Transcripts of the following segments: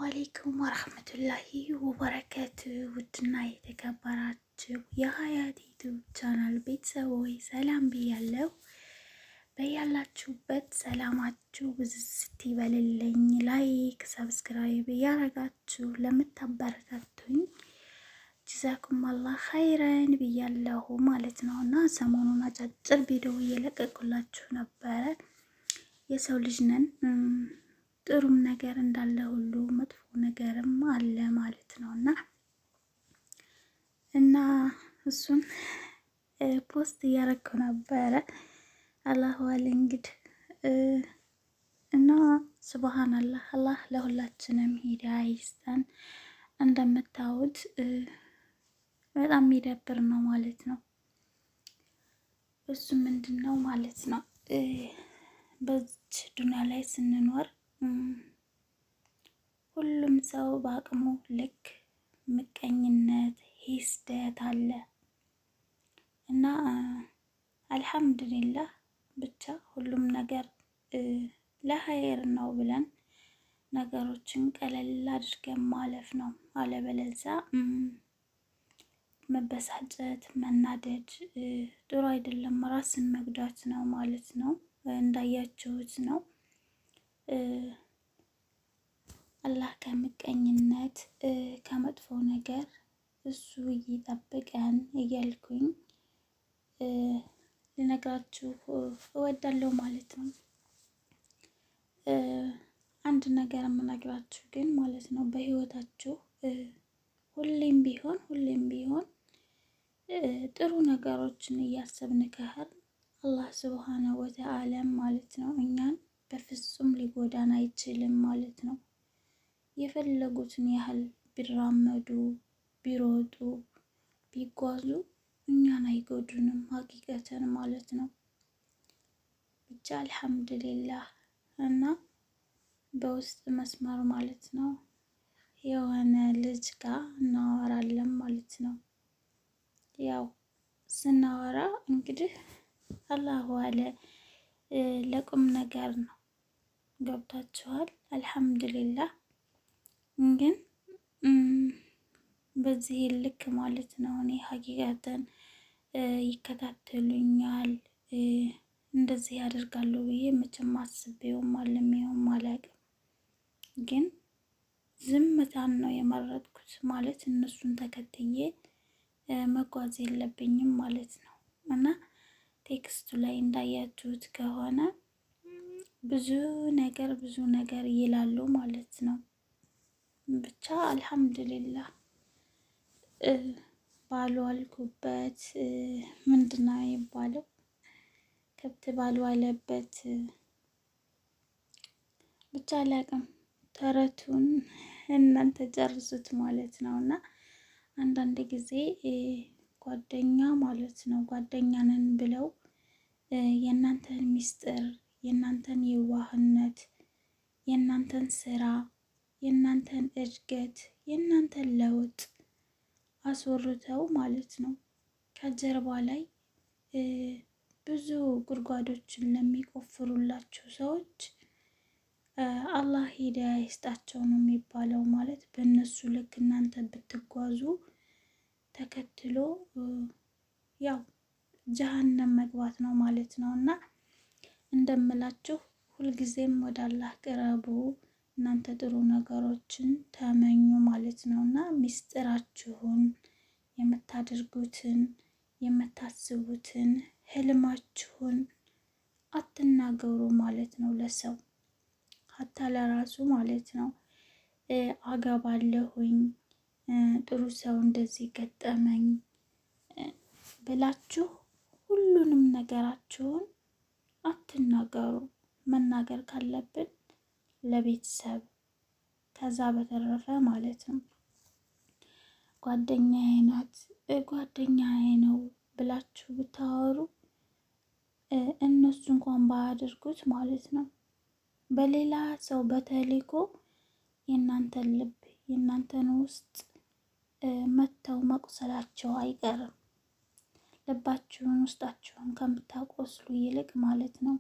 አለይኩም ወራህመቱላሂ ወበረካቱ። ውድና የተከበራችሁ የሀያት ዩቲዩብ ቻናል ቤተሰቦች ሰላም ብያለሁ። በያላችሁበት ሰላማችሁ ብዝት ይበልልኝ። ላይክ ሰብስክራይብ እያረጋችሁ ለምታበረታቱኝ ጀዛኩም አላህ ኸይረን ብያለሁ ማለት ነው። እና ሰሞኑን አጫጭር ቪዲዮ እየለቀቁላችሁ ነበረ። የሰው ልጅ ነን፣ ጥሩም ነገር እንዳለ ሁሉ መጥፎ ነገርም አለ ማለት ነው። እና እሱን ፖስት እያረኩ ነበረ። አላሁ አለ እንግዲህ እና ሱብሃንአላህ፣ አላህ ለሁላችንም ሂዳያ ይስጠን። እንደምታዩት በጣም የሚደብር ነው ማለት ነው። እሱ ምንድን ነው ማለት ነው፣ በዚች ዱንያ ላይ ስንኖር ሁሉም ሰው በአቅሙ ልክ ምቀኝነት፣ ሂስደት አለ እና አልሐምዱሊላህ ብቻ ሁሉም ነገር ለኸይር ነው ብለን ነገሮችን ቀለል አድርገን ማለፍ ነው። አለበለዚያ መበሳጨት፣ መናደድ ጥሩ አይደለም። ራስን መጉዳት ነው ማለት ነው። እንዳያችሁት ነው። አላህ ከምቀኝነት ከመጥፎ ነገር እሱ ይጠብቀን እያልኩኝ ልነግራችሁ እወዳለሁ ማለት ነው። አንድ ነገር የምነግራችሁ ግን ማለት ነው፣ በህይወታችሁ ሁሌም ቢሆን ጥሩ ነገሮችን እያሰብን ከሄድን አላህ ሱብሃነሁ ወተዓላ ማለት ነው እኛን በፍጹም ሊጎዳን አይችልም ማለት ነው። የፈለጉትን ያህል ቢራመዱ፣ ቢሮጡ፣ ቢጓዙ እኛን አይጎዱንም ሀቂቀተን ማለት ነው። ብቻ አልሐምዱሊላህ። እና በውስጥ መስመር ማለት ነው የሆነ ልጅ ጋር እናወራለን ማለት ነው። ያው ስናወራ እንግዲህ አላሁ አለ ለቁም ነገር ነው። ገብታችኋል? አልሐምዱሊላህ። ግን በዚህ ልክ ማለት ነው እኔ ሀቂቀተን ይከታተሉኛል እንደዚህ ያደርጋሉ ብዬ መቼም አስቤውም አልሜውም አላውቅም። ግን ዝምታን ነው የመረጥኩት ማለት እነሱን ተከትዬ መጓዝ የለብኝም ማለት ነው። እና ቴክስቱ ላይ እንዳያችሁት ከሆነ ብዙ ነገር ይላሉ ማለት ነው። ብቻ አልሐምዱሊላህ ባልዋልኩበት ምንድን ነው የሚባለው፣ ከብት ባልዋለበት ብቻ አላውቅም። ተረቱን እናንተ ጨርሱት ማለት ነው። እና አንዳንድ ጊዜ ጓደኛ ማለት ነው ጓደኛ ነን ብለው የእናንተን ሚስጥር፣ የእናንተን የዋህነት፣ የእናንተን ስራ፣ የእናንተን እድገት፣ የእናንተን ለውጥ አስወርተው ማለት ነው ከጀርባ ላይ ብዙ ጉድጓዶችን ለሚቆፍሩላችሁ ሰዎች አላህ ሂዳያ ይስጣቸው ነው የሚባለው። ማለት በእነሱ ልክ እናንተ ብትጓዙ ተከትሎ ያው ጀሀነም መግባት ነው ማለት ነው። እና እንደምላችሁ ሁልጊዜም ወደ አላህ ቅረቡ፣ እናንተ ጥሩ ነገሮችን ተመኙ ማለት ነው። እና ሚስጥራችሁን፣ የምታደርጉትን፣ የምታስቡትን፣ ህልማችሁን አትናገሩ ማለት ነው ለሰው ሀታ ለራሱ ማለት ነው። አገባለሁኝ፣ ጥሩ ሰው እንደዚህ ገጠመኝ ብላችሁ ሁሉንም ነገራችሁን አትናገሩ። መናገር ካለብን ለቤተሰብ፣ ከዛ በተረፈ ማለት ነው ጓደኛዬ ናት፣ ጓደኛዬ ነው ብላችሁ ብታወሩ እነሱ እንኳን ባያደርጉት ማለት ነው በሌላ ሰው በተልእኮ የእናንተን ልብ፣ የእናንተን ውስጥ መተው መቁሰላቸው አይቀርም። ልባችሁን፣ ውስጣችሁን ከምታቆስሉ ይልቅ ማለት ነው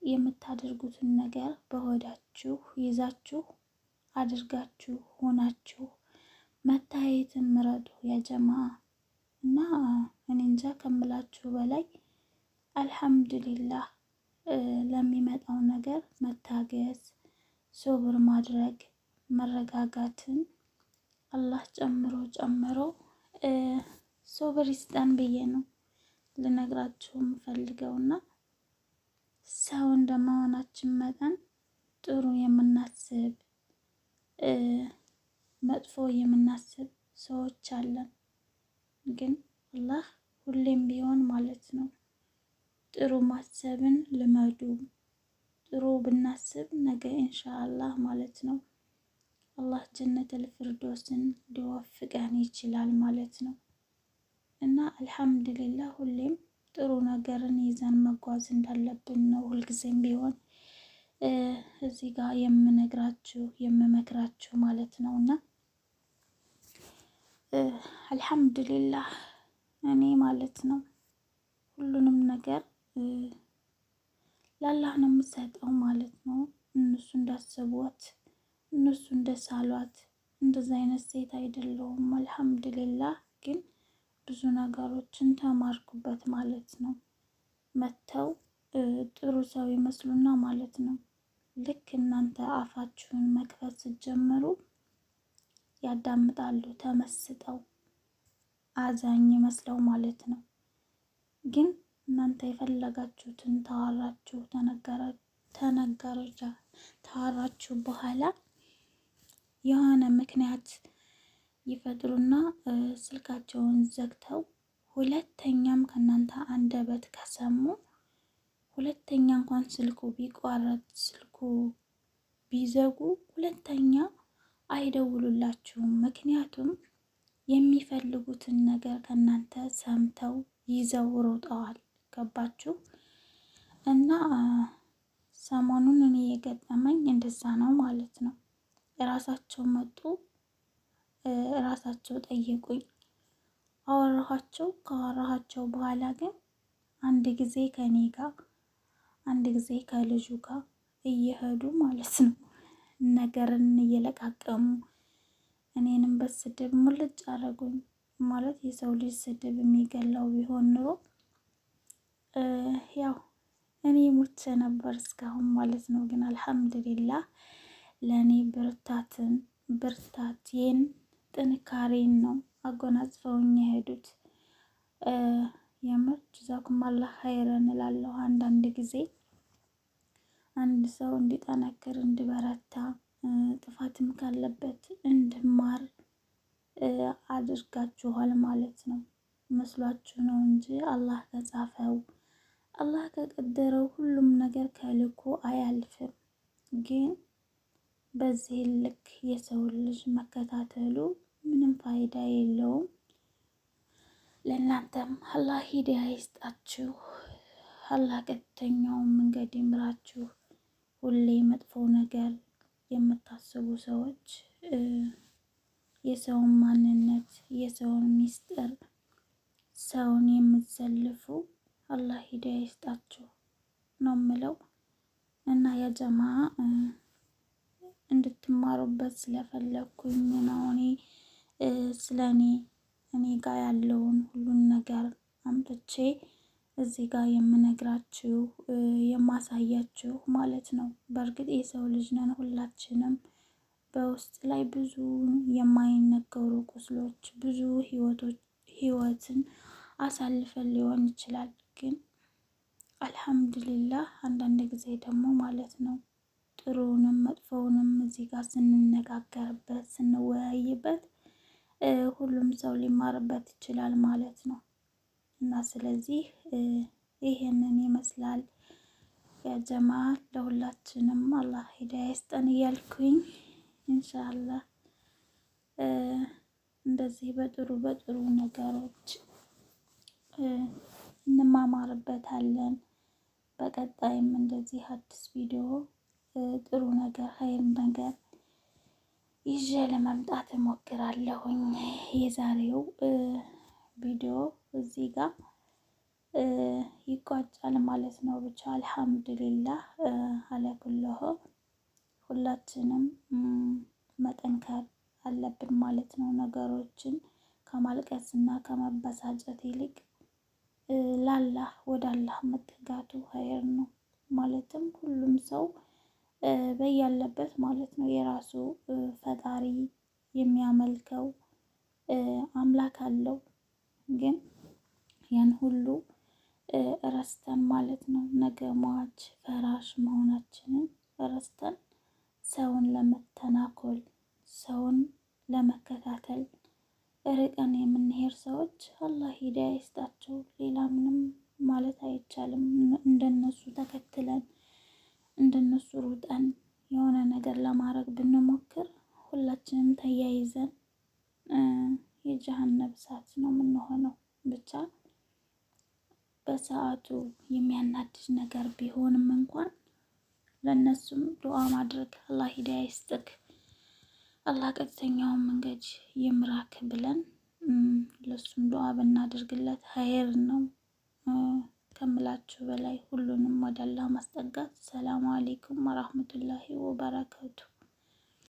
የምታደርጉትን ነገር በሆዳችሁ ይዛችሁ አድርጋችሁ ሆናችሁ መታየትን ምረጡ ያጀማ። እና እኔ እንጃ ከምላችሁ በላይ አልሐምዱሊላህ ለሚመጣው ነገር መታገስ፣ ሶብር ማድረግ፣ መረጋጋትን አላህ ጨምሮ ጨምሮ ሶብር ይስጠን ብዬ ነው ልነግራችሁ የምፈልገውና ሰው እንደመሆናችን መጠን ጥሩ የምናስብ መጥፎ የምናስብ ሰዎች አለን። ግን አላህ ሁሌም ቢሆን ማለት ነው ጥሩ ማሰብን ልመዱ። ጥሩ ብናስብ ነገ ኢንሻአላህ ማለት ነው አላህ ጀነተል ፊርዶስን ሊወፍቀን ይችላል ማለት ነው። እና አልሐምዱሊላህ ሁሌም ጥሩ ነገርን ይዘን መጓዝ እንዳለብን ነው ሁልጊዜም ቢሆን እዚህ ጋር የምነግራችሁ የምመክራችሁ ማለት ነው። እና አልሐምዱሊላህ እኔ ማለት ነው ሁሉንም ነገር ለአላህ ነው የምሰጠው ማለት ነው። እነሱ እንዳሰቧት እነሱ እንደሳሏት እንደዛ አይነት ሴት አይደለሁም። አልሐምዱሊላህ ግን ብዙ ነገሮችን ተማርኩበት ማለት ነው። መተው ጥሩ ሰው ይመስሉና ማለት ነው ልክ እናንተ አፋችሁን መክፈት ስትጀምሩ ያዳምጣሉ ተመስጠው አዛኝ መስለው ማለት ነው። ግን እናንተ የፈለጋችሁትን ታወራችሁ ታወራችሁ በኋላ የሆነ ምክንያት ይፈጥሩና ስልካቸውን ዘግተው ሁለተኛም ከእናንተ አንደበት ከሰሙ ሁለተኛ እንኳን ስልኩ ቢቋረጥ ስልኩ ቢዘጉ ሁለተኛ አይደውሉላችሁም። ምክንያቱም የሚፈልጉትን ነገር ከእናንተ ሰምተው ይዘው ሮጠዋል። ገባችሁ? እና ሰሞኑን እኔ የገጠመኝ እንደዛ ነው ማለት ነው። እራሳቸው መጡ፣ እራሳቸው ጠየቁኝ፣ አወራኋቸው። ካወራኋቸው በኋላ ግን አንድ ጊዜ ከኔ ጋር አንድ ጊዜ ከልጁ ጋር እየሄዱ ማለት ነው ነገርን እየለቃቀሙ እኔንም በስድብ ሙልጭ አረጉኝ። ማለት የሰው ልጅ ስድብ የሚገላው ቢሆን ኑሮ ያው እኔ ሙቼ ነበር እስካሁን ማለት ነው። ግን አልሐምዱሊላህ ለእኔ ብርታቴን ጥንካሬን ነው አጎናጽፈውኝ የሄዱት። የምር ጀዛኩም አላህ ኸይረን እላለሁ። አንዳንድ ጊዜ አንድ ሰው እንዲጠነክር እንዲበረታ ጥፋትም ካለበት እንድማር አድርጋችኋል ማለት ነው። መስሏችሁ ነው እንጂ አላህ ከጻፈው አላህ ከቀደረው ሁሉም ነገር ከልኩ አያልፍም። ግን በዚህ ልክ የሰው ልጅ መከታተሉ ምንም ፋይዳ የለውም። ለእናንተም አላህ ሂዳያ ይስጣችሁ፣ አላህ ቀጥተኛውን መንገድ ይምራችሁ። ሁሌ መጥፎ ነገር የምታስቡ ሰዎች የሰውን ማንነት የሰውን ሚስጥር ሰውን የምትዘልፉ አላህ ሂዳያ ይስጣችሁ ነው የምለው። እና ያጀማ እንድትማሩበት ስለፈለኩኝ ነው እኔ ስለ እኔ ጋር ያለውን ሁሉን ነገር አምጥቼ እዚህ ጋር የምነግራችሁ የማሳያችሁ ማለት ነው። በእርግጥ የሰው ልጅ ነን ሁላችንም። በውስጥ ላይ ብዙ የማይነገሩ ቁስሎች ብዙ ህይወትን አሳልፈን ሊሆን ይችላል። ግን አልሐምዱሊላህ አንዳንድ ጊዜ ደግሞ ማለት ነው ጥሩውንም መጥፎውንም እዚህ ጋር ስንነጋገርበት ስንወያይበት ሁሉም ሰው ሊማርበት ይችላል ማለት ነው። እና ስለዚህ ይሄንን ይመስላል ያጀማ። ለሁላችንም አላህ ሂዳያ ይስጠን እያልኩኝ ኢንሻአላህ እንደዚህ በጥሩ ነገሮች እንማማርበታለን። በቀጣይም እንደዚህ አዲስ ቪዲዮ ጥሩ ነገር ኸይር ነገር ይዤ ለመምጣት እሞክራለሁኝ። የዛሬው ቪዲዮ እዚህ ጋር ይቋጫል ማለት ነው። ብቻ አልሐምዱሊላህ አለኩልሁ ሁላችንም መጠንከር አለብን ማለት ነው። ነገሮችን ከማልቀስ እና ከመበሳጨት ይልቅ ላላህ ወደ አላህ መጠጋቱ ኸይር ነው። ማለትም ሁሉም ሰው በያለበት ማለት ነው የራሱ ፈጣሪ የሚያመልከው አምላክ አለው። ግን ያን ሁሉ ረስተን ማለት ነው ነገ ሟች ፈራሽ መሆናችንን ረስተን ሰውን ለመተናኮል ሰውን ለመከታተል ርቀን የምንሄድ ሰዎች አላህ ሂዳያ ይስጣቸው። ሌላ ምንም ማለት አይቻልም። እንደነሱ ተከትለን እንደነሱ ሩጠን የሆነ ነገር ለማድረግ ብንሞክር ሁላችንም ተያይዘን የጀሃነም እሳት ነው የምንሆነው። ብቻ በሰዓቱ የሚያናድድ ነገር ቢሆንም እንኳን ለእነሱም ዱዓ ማድረግ አላህ ሂዳያ ይስጥክ፣ አላህ ቀጥተኛውን መንገድ ይምራክ ብለን ለሱም ዱዓ ብናደርግለት ኸይር ነው ከምላችሁ በላይ። ሁሉንም ወደ አላህ ማስጠጋት። ሰላሙ አሌይኩም ወራህመቱላሂ ወበረካቱ።